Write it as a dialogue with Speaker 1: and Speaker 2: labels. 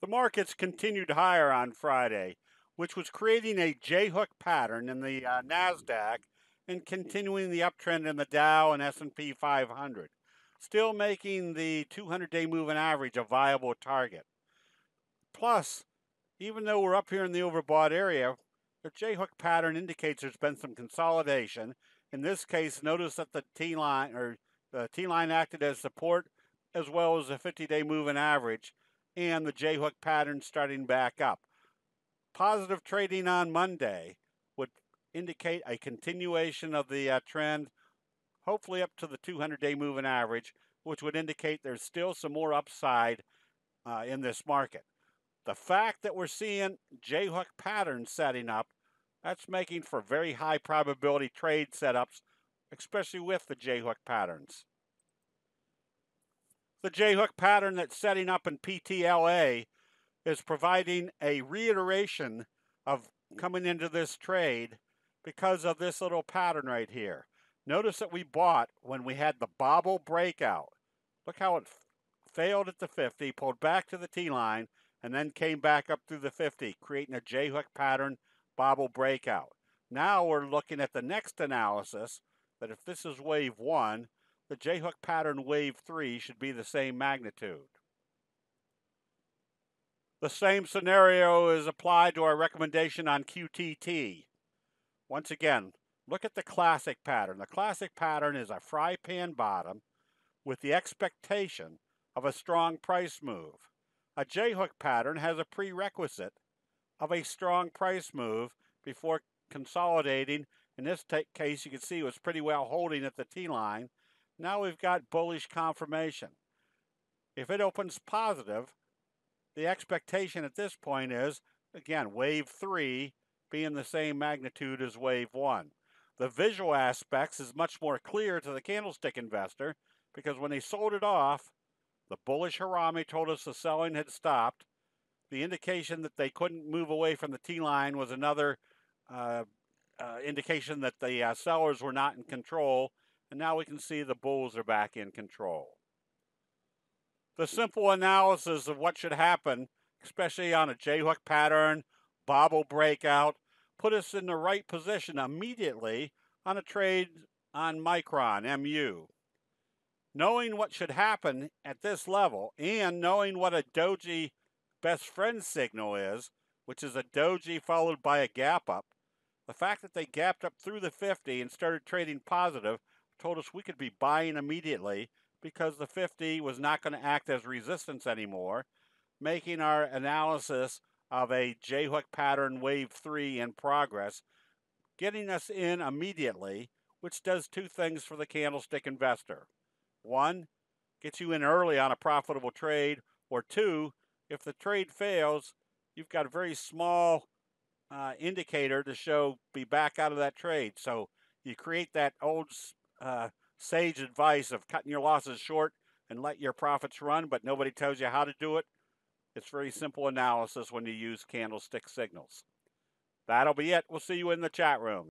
Speaker 1: The markets continued higher on Friday, which was creating a J-hook pattern in the NASDAQ and continuing the uptrend in the Dow and S&P 500, still making the 200-day moving average a viable target. Plus, even though we're up here in the overbought area, the J-hook pattern indicates there's been some consolidation. In this case, notice that the T-line acted as support as well as the 50-day moving average, and the J-hook pattern starting back up. Positive trading on Monday would indicate a continuation of the trend, hopefully up to the 200-day moving average, which would indicate there's still some more upside in this market. The fact that we're seeing J-hook patterns setting up, that's making for very high probability trade setups, especially with the J-hook patterns. The J-hook pattern that's setting up in PTLA is providing a reiteration of coming into this trade because of this little pattern right here. Notice that we bought when we had the bobble breakout. Look how it failed at the 50, pulled back to the T-line, and then came back up through the 50, creating a J-hook pattern bobble breakout. Now we're looking at the next analysis, that if this is wave 1, the J-hook pattern wave 3 should be the same magnitude. The same scenario is applied to our recommendation on QTT. Once again, look at the classic pattern. The classic pattern is a fry pan bottom with the expectation of a strong price move. A J-hook pattern has a prerequisite of a strong price move before consolidating. In this case, you can see it was pretty well holding at the T-line. Now we've got bullish confirmation. If it opens positive, the expectation at this point is, again, wave 3 being the same magnitude as wave 1. The visual aspects is much more clear to the candlestick investor because when they sold it off, the bullish Harami told us the selling had stopped. The indication that they couldn't move away from the T-line was another indication that the sellers were not in control. And now we can see the bulls are back in control. The simple analysis of what should happen, especially on a J-hook pattern, bobble breakout, put us in the right position immediately on a trade on Micron, MU. Knowing what should happen at this level and knowing what a doji best friend signal is, which is a doji followed by a gap up, the fact that they gapped up through the 50 and started trading positive told us we could be buying immediately because the 50 was not going to act as resistance anymore, making our analysis of a J-hook pattern wave 3 in progress, getting us in immediately, which does two things for the candlestick investor. One, gets you in early on a profitable trade, or two, if the trade fails, you've got a very small indicator to show be back out of that trade. So you create that old sage advice of cutting your losses short and let your profits run, but nobody tells you how to do it. It's very simple analysis when you use candlestick signals. That'll be it. We'll see you in the chat room.